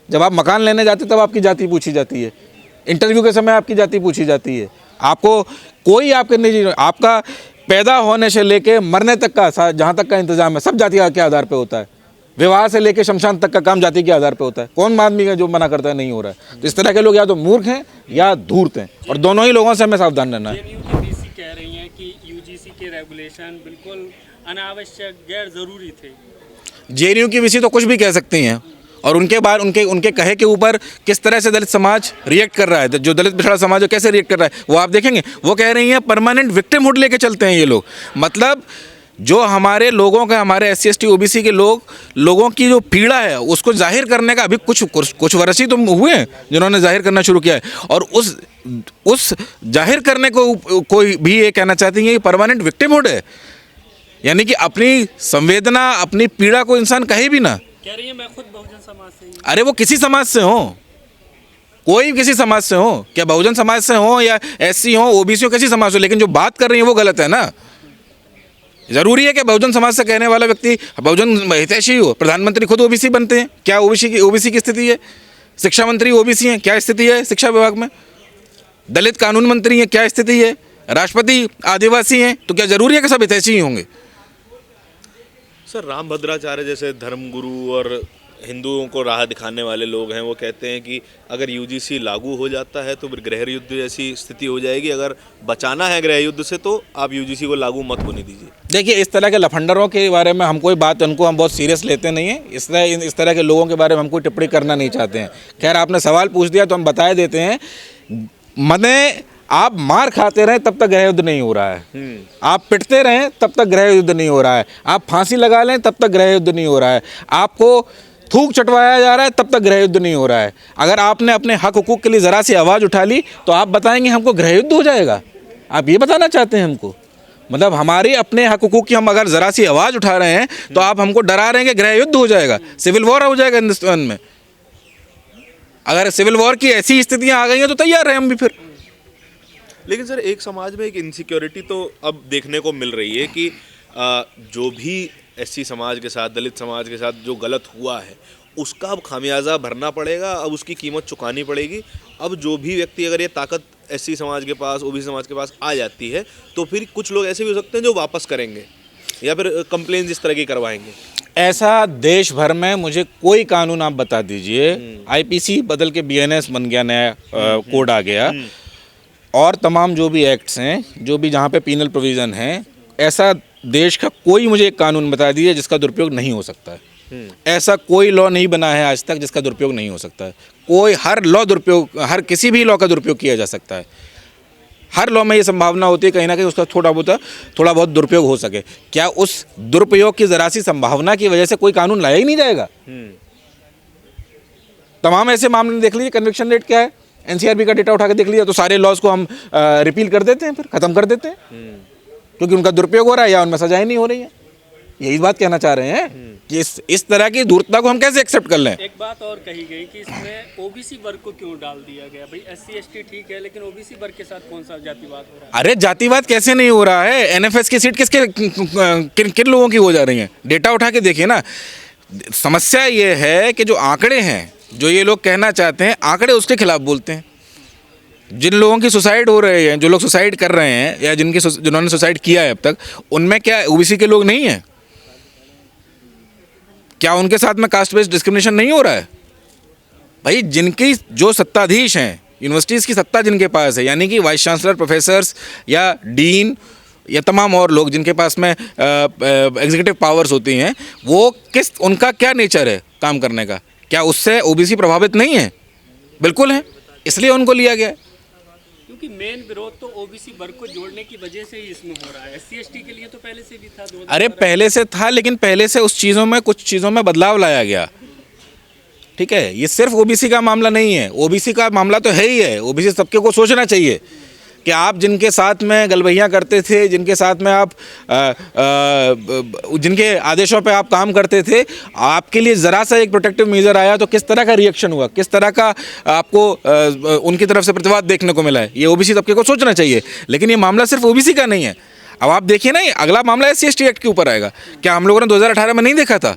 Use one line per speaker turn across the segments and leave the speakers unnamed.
जब आप मकान लेने जाते तब आपकी जाति पूछी जाती है, इंटरव्यू के समय आपकी जाति पूछी जाती है। आपको कोई आपके निजी, आपका पैदा होने से लेके मरने तक का, जहाँ तक का इंतजाम है, सब जाति के आधार पे होता है। विवाह से लेके शमशान तक का काम जाति के आधार पे होता है। कौन आदमी है जो मना करता है नहीं हो रहा है? तो इस तरह के लोग या तो मूर्ख हैं या धूर्त हैं, और दोनों ही लोगों से हमें सावधान रहना है।
जेएनयू कह रही हैं कि यूजीसी के रेगुलेशन बिल्कुल अनावश्यक, गैर जरूरी थे।
जेएनयू की वीसी तो कुछ भी कह सकती हैं, और उनके बाद उनके कहे के ऊपर किस तरह से दलित समाज रिएक्ट कर रहा है, जो दलित पिछड़ा समाज है कैसे रिएक्ट कर रहा है वो आप देखेंगे। वो कह रही हैं परमानेंट विक्टिमहुड लेके चलते हैं ये लोग। मतलब जो हमारे लोगों का, हमारे SC ST OBC के लोगों की जो पीड़ा है उसको जाहिर करने का अभी कुछ वर्ष ही तो हुए हैं जिन्होंने जाहिर करना शुरू किया है, और उस जाहिर करने को कोई भी ये कहना चाहती है कि परमानेंट विक्टिमहुड है, यानी कि अपनी संवेदना, अपनी पीड़ा को इंसान कहे भी ना।
कह रही है मैं खुद बहुजन समाज से ही।
अरे वो किसी समाज से हो, कोई किसी समाज से हो, क्या बहुजन समाज से हो या SC हो, OBC हो, किसी समाज से, लेकिन जो बात कर रही है वो गलत है ना। जरूरी है कि बहुजन समाज से कहने वाला व्यक्ति बहुजन हितैषी हो? प्रधानमंत्री खुद OBC बनते हैं, क्या OBC की स्थिति है? शिक्षा मंत्री OBC हैं, क्या स्थिति है शिक्षा विभाग में? दलित कानून मंत्री हैं, क्या स्थिति है? राष्ट्रपति आदिवासी हैं, तो क्या जरूरी है कि सब हितैषी ही होंगे?
सर, रामभद्राचार्य जैसे धर्मगुरु और हिंदुओं को राह दिखाने वाले लोग हैं, वो कहते हैं कि अगर यूजीसी लागू हो जाता है तो फिर गृह युद्ध जैसी स्थिति हो जाएगी। अगर बचाना है गृह युद्ध से तो आप यूजीसी को लागू मत होने दीजिए।
देखिए, इस तरह के लफंडरों के बारे में हम कोई बात, उनको हम बहुत सीरियस लेते नहीं हैं। इस तरह के लोगों के बारे में हम कोई टिप्पणी करना नहीं चाहते हैं। खैर, आपने सवाल पूछ दिया तो हम बता देते हैं। मने आप मार खाते रहें तब तक गृह युद्ध नहीं हो रहा है, आप पिटते रहें तब तक गृह युद्ध नहीं हो रहा है, आप फांसी लगा लें तब तक गृह युद्ध नहीं हो रहा है, आपको थूक चटवाया जा रहा है तब तक गृह युद्ध नहीं हो रहा है। अगर आपने अपने हक हुकूक के लिए ज़रा सी आवाज़ उठा ली तो आप बताएंगे हमको गृह युद्ध हो जाएगा? आप ये बताना चाहते हैं हमको? मतलब हमारी अपने हक हुकूक की हम अगर ज़रा सी आवाज़ उठा रहे हैं तो आप हमको डरा रहे हैं कि गृह युद्ध हो जाएगा, सिविल वॉर हो जाएगा हिंदुस्तान में। अगर सिविल वॉर की ऐसी स्थितियाँ आ गई हैं तो तैयार हैं हम भी फिर।
लेकिन सर, एक समाज में एक इनसिक्योरिटी तो अब देखने को मिल रही है कि जो भी SC समाज के साथ, दलित समाज के साथ जो गलत हुआ है उसका अब खामियाजा भरना पड़ेगा, अब उसकी कीमत चुकानी पड़ेगी। अब जो भी व्यक्ति, अगर ये ताकत SC समाज के पास, OBC समाज के पास आ जाती है तो फिर कुछ लोग ऐसे भी हो सकते हैं जो वापस करेंगे या फिर कंप्लेंट इस तरह की करवाएंगे।
ऐसा देश भर में मुझे कोई कानून आप बता दीजिए। IPC बदल के BNS बन गया, नया कोड आ गया, और तमाम जो भी एक्ट्स हैं, जो भी जहाँ पे पीनल प्रोविज़न है, ऐसा देश का कोई मुझे एक कानून बता दीजिए जिसका दुरुपयोग नहीं हो सकता है। ऐसा कोई लॉ नहीं बना है आज तक जिसका दुरुपयोग नहीं हो सकता है। हर लॉ दुरुपयोग, हर किसी भी लॉ का दुरुपयोग किया जा सकता है। हर लॉ में ये संभावना होती है कहीं ना कहीं उसका थोड़ा बहुत दुरुपयोग हो सके। क्या उस दुरुपयोग की ज़रा सी संभावना की वजह से कोई कानून लाया ही नहीं जाएगा? तमाम ऐसे मामले देख लीजिए, कन्विक्शन रेट क्या है, NCRB का डेटा उठा के देख लिया तो सारे लॉज को हम रिपील कर देते हैं, फिर ख़त्म कर देते हैं, क्योंकि उनका दुरुपयोग हो रहा है या उनमें सजाएं नहीं हो रही है। यही बात कहना चाह रहे हैं कि इस तरह की धूर्तता को हम कैसे एक्सेप्ट कर लें।
एक बात और कही गई कि इसमें OBC वर्ग को क्यों डाल दिया गया? भाई SC ST ठीक है, लेकिन OBC वर्ग के साथ कौन सा जातिवाद हो रहा है?
अरे जातिवाद कैसे नहीं हो रहा है? NFS की सीट किन लोगों की हो जा रही है? डेटा उठा के देखिए ना। समस्या ये है कि जो आंकड़े हैं, जो ये लोग कहना चाहते हैं, आंकड़े उसके खिलाफ बोलते हैं। जिन लोगों की सुसाइड हो रहे हैं, जो लोग सुसाइड कर रहे हैं या जिन्होंने सुसाइड किया है अब तक, उनमें क्या OBC के लोग नहीं हैं? क्या उनके साथ में कास्ट बेस्ड डिस्क्रिमिनेशन नहीं हो रहा है? भाई, जिनकी जो सत्ताधीश हैं, यूनिवर्सिटीज़ की सत्ता जिनके पास है, यानी कि वाइस चांसलर, प्रोफेसर्स या डीन या तमाम और लोग जिनके पास में एग्जीक्यूटिव पावर्स होती हैं, वो उनका क्या नेचर है काम करने का? क्या उससे OBC प्रभावित नहीं है? बिल्कुल है, इसलिए उनको लिया गया है।
क्योंकि मेन विरोध तो OBC वर्ग को जोड़ने की वजह से ही इसमें हो रहा है। SC ST के लिए तो पहले से भी था।
अरे पहले से था, लेकिन पहले से कुछ चीज़ों में बदलाव लाया गया। ठीक है, ये सिर्फ OBC का मामला नहीं है, OBC का मामला तो है ही है। OBC सबके को सोचना चाहिए कि आप जिनके साथ में गलबैयाँ करते थे, जिनके साथ में आप जिनके आदेशों पे आप काम करते थे, आपके लिए ज़रा सा एक प्रोटेक्टिव मेजर आया तो किस तरह का रिएक्शन हुआ, किस तरह का आपको उनकी तरफ से प्रतिवाद देखने को मिला है। ये OBC सबके को सोचना चाहिए। लेकिन ये मामला सिर्फ OBC का नहीं है। अब आप देखिए ना, अगला मामला SC ST एक्ट के ऊपर आएगा। क्या हम लोगों ने 2018 में नहीं देखा था?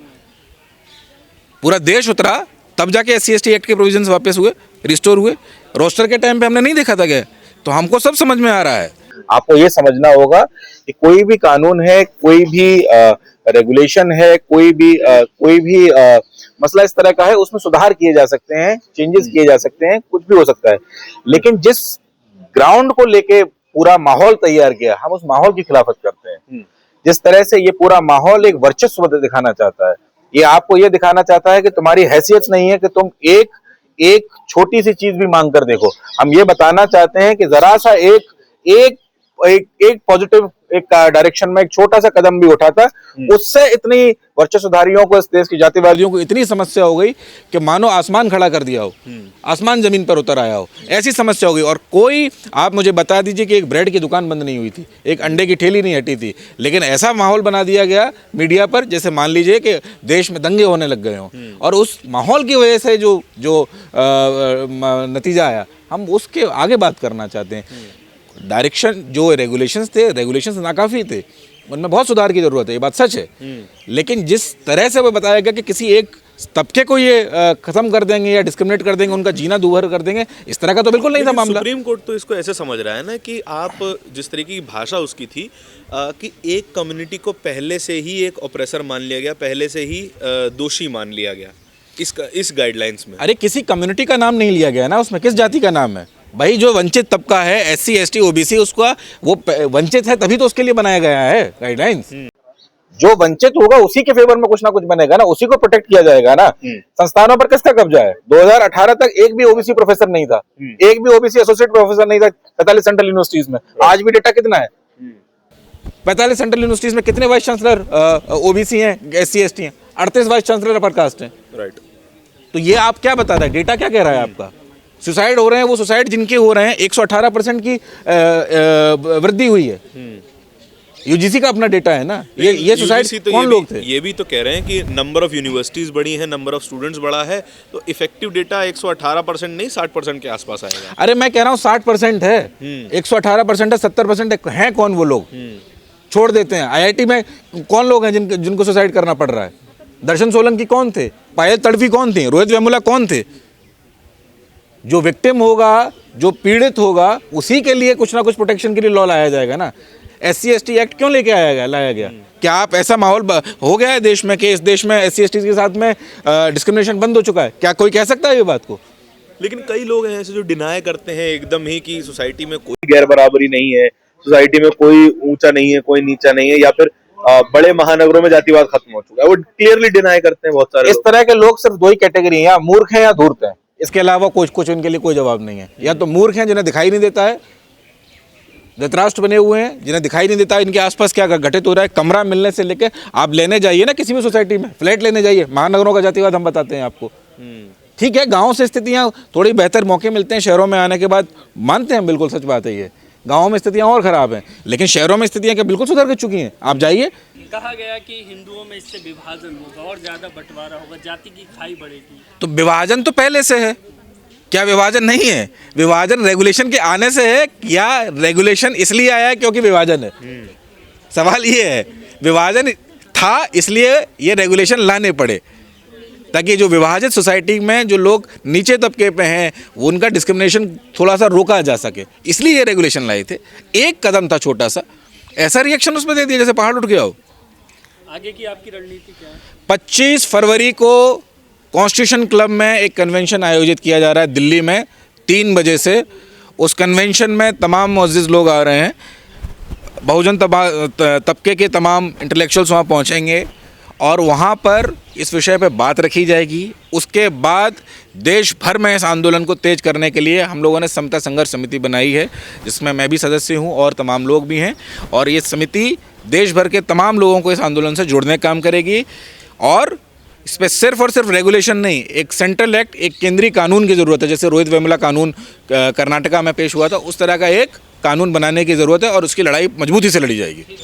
पूरा देश उतरा तब जाके SC/ST एक्ट के प्रोविजंस वापस हुए, रिस्टोर हुए। रोस्टर के टाइम पे हमने नहीं देखा था क्या? तो हमको सब समझ में आ रहा है।
आपको ये समझना होगा कि कोई भी कानून है, कोई भी रेगुलेशन है, कोई भी मसला इस तरह का है, उसमें सुधार किए जा सकते हैं, चेंजेस किए जा सकते हैं, कुछ भी हो सकता है। लेकिन जिस ग्राउंड को लेके पूरा माहौल तैयार किया, हम उस माहौल की खिलाफत करते हैं। जिस तरह से ये पूरा माहौल एक वर्चस्व दिखाना चाहता है, ये आपको ये दिखाना चाहता है कि तुम्हारी हैसियत नहीं है कि तुम एक छोटी सी चीज भी मांग कर देखो। हम ये बताना चाहते हैं कि जरा सा एक पॉजिटिव एक डायरेक्शन में एक छोटा सा कदम भी उठाता, उससे इतनी वर्चस्वधारियों को, इस देश की जातिवादियों को इतनी समस्या हो गई कि मानो आसमान खड़ा कर दिया हो, आसमान जमीन पर उतर आया हो, ऐसी समस्या हो गई। और कोई, आप मुझे बता दीजिए कि एक ब्रेड की दुकान बंद नहीं हुई थी, एक अंडे की ठेली नहीं हटी थी, लेकिन ऐसा माहौल बना दिया गया मीडिया पर जैसे मान लीजिए कि देश में दंगे होने लग गए हों। और उस माहौल की वजह से जो नतीजा आया, हम उसके आगे बात करना चाहते हैं। डायरेक्शन जो रेगुलेशंस थे, रेगुलेशंस नाकाफी थे, उनमें बहुत सुधार की जरूरत है, ये बात सच है। लेकिन जिस तरह से वो बताया गया कि किसी एक तबके को ये खत्म कर देंगे या डिस्क्रिमिनेट कर देंगे, उनका जीना दूभर कर देंगे, इस तरह का तो बिल्कुल नहीं था मामला।
सुप्रीम कोर्ट तो इसको ऐसे समझ रहा है ना कि आप जिस तरीके की भाषा उसकी थी कि एक कम्युनिटी को पहले से ही एक ऑपरेसर मान लिया गया, पहले से ही दोषी मान लिया गया इस गाइडलाइंस में।
अरे किसी कम्युनिटी का नाम नहीं लिया गया ना, उसमें किस जाति का नाम है भाई? जो वंचित तबका है, SC/ST OBC, उसका वो वंचित है तभी तो उसके लिए बनाया गया है गाइडलाइंस।
जो वंचित होगा उसी के फेवर में कुछ ना कुछ बनेगा ना, उसी को प्रोटेक्ट किया जाएगा ना। संस्थानों पर किसका कब्जा है? 2018 तक एक भी OBC प्रोफेसर नहीं था, एक भी OBC एसोसिएट प्रोफेसर नहीं था 45 सेंट्रल यूनिवर्सिटीज में। आज भी डेटा कितना है?
45 सेंट्रल यूनिवर्सिटीज में कितने वाइस चांसलर OBC हैं, SC/ST हैं? 38 वाइस चांसलर अपर कास्ट हैं।
राइट।
तो ये आप क्या बता रहा है? डेटा क्या कह रहा है आपका? सुसाइड हो रहे हैं, वो सुसाइड जिनके हो रहे हैं, 118% की वृद्धि हुई है। UGC का अपना डेटा है ना। ये सुसाइड कौन लोग थे?
ये भी तो कह रहे हैं कि नंबर ऑफ यूनिवर्सिटीज बढ़ी है, नंबर ऑफ स्टूडेंट्स बढ़ा है, तो इफेक्टिव डेटा 118% नहीं 60% के आसपास आएगा।
अरे मैं कह रहा हूँ 60% है, 118% है, 70% है कौन वो लोग? छोड़ देते हैं। IIT में कौन लोग हैं जिनको सुसाइड करना पड़ रहा है? दर्शन सोलंकी कौन थे? पायल तड़वी कौन थे? रोहित वेमुला कौन थे? जो विक्टिम होगा, जो पीड़ित होगा, उसी के लिए कुछ ना कुछ प्रोटेक्शन के लिए लॉ लाया जाएगा ना। SC/ST एक्ट क्यों लेके लाया गया? क्या आप ऐसा माहौल हो गया है देश में कि इस देश में SC/ST के साथ में डिस्क्रिमिनेशन बंद हो चुका है? क्या कोई कह सकता है ये बात को?
लेकिन कई लोग हैं ऐसे जो डिनाई करते हैं एकदम ही कि सोसाइटी में कोई
गैर बराबरी नहीं है, सोसाइटी में कोई ऊंचा नहीं है, कोई नीचा नहीं है, या फिर बड़े महानगरों में जातिवाद खत्म हो चुका है, वो क्लियरली डिनाई करते हैं बहुत सारे। इस तरह के लोग सिर्फ दो ही कैटेगरी हैं, या मूर्ख हैं या धूर्त हैं।
इसके अलावा कुछ उनके लिए कोई जवाब नहीं है। या तो मूर्ख हैं जिन्हें दिखाई नहीं देता है, धृतराष्ट्र बने हुए हैं जिन्हें दिखाई नहीं देता इनके आसपास क्या घटित हो रहा है। कमरा मिलने से लेकर आप लेने जाइए ना किसी भी सोसाइटी में, फ्लैट लेने जाइए, महानगरों का जातिवाद हम बताते हैं आपको। ठीक है, गाँव से स्थितियाँ थोड़ी बेहतर मौके मिलते हैं, शहरों में आने के बाद मानते हैं, बिल्कुल सच बात है ये। गाँव में स्थितियाँ और ख़राब हैं, लेकिन शहरों में स्थितियाँ क्या बिल्कुल सुधर चुकी हैं? आप जाइए।
कहा गया कि हिंदुओं में इससे विभाजन होगा और ज़्यादा बंटवारा होगा, जाति की खाई बढ़ेगी।
तो विभाजन तो पहले से है, क्या विभाजन नहीं है? विभाजन रेगुलेशन के आने से है, या रेगुलेशन इसलिए आया है क्योंकि विभाजन है? सवाल ये है, विभाजन था इसलिए ये रेगुलेशन लाने पड़े, ताकि जो विभाजित सोसाइटी में जो लोग नीचे तबके पे हैं वो उनका डिस्क्रिमिनेशन थोड़ा सा रोका जा सके, इसलिए ये रेगुलेशन लाए थे। एक कदम था छोटा सा, ऐसा रिएक्शन उसमें दे दिया जैसे पहाड़ उठ गया हो।
आगे की आपकी रणनीति क्या है?
25 फरवरी को कॉन्स्टिट्यूशन क्लब में एक कन्वेंशन आयोजित किया जा रहा है दिल्ली में 3 बजे से। उस कन्वेंशन में तमाम मुअज़्ज़िज़ लोग आ रहे हैं, बहुजन तबके के तमाम इंटेलेक्चुअल्स वहाँ पहुँचेंगे और वहाँ पर इस विषय पे बात रखी जाएगी। उसके बाद देश भर में इस आंदोलन को तेज करने के लिए हम लोगों ने समता संघर्ष समिति बनाई है, जिसमें मैं भी सदस्य हूँ और तमाम लोग भी हैं। और ये समिति देश भर के तमाम लोगों को इस आंदोलन से जुड़ने का काम करेगी। और इस पर सिर्फ और सिर्फ रेगुलेशन नहीं, एक सेंट्रल एक्ट, एक केंद्रीय कानून की ज़रूरत है। जैसे रोहित वेमुला कानून कर्नाटका में पेश हुआ था, उस तरह का एक कानून बनाने की ज़रूरत है और उसकी लड़ाई मजबूती से लड़ी जाएगी।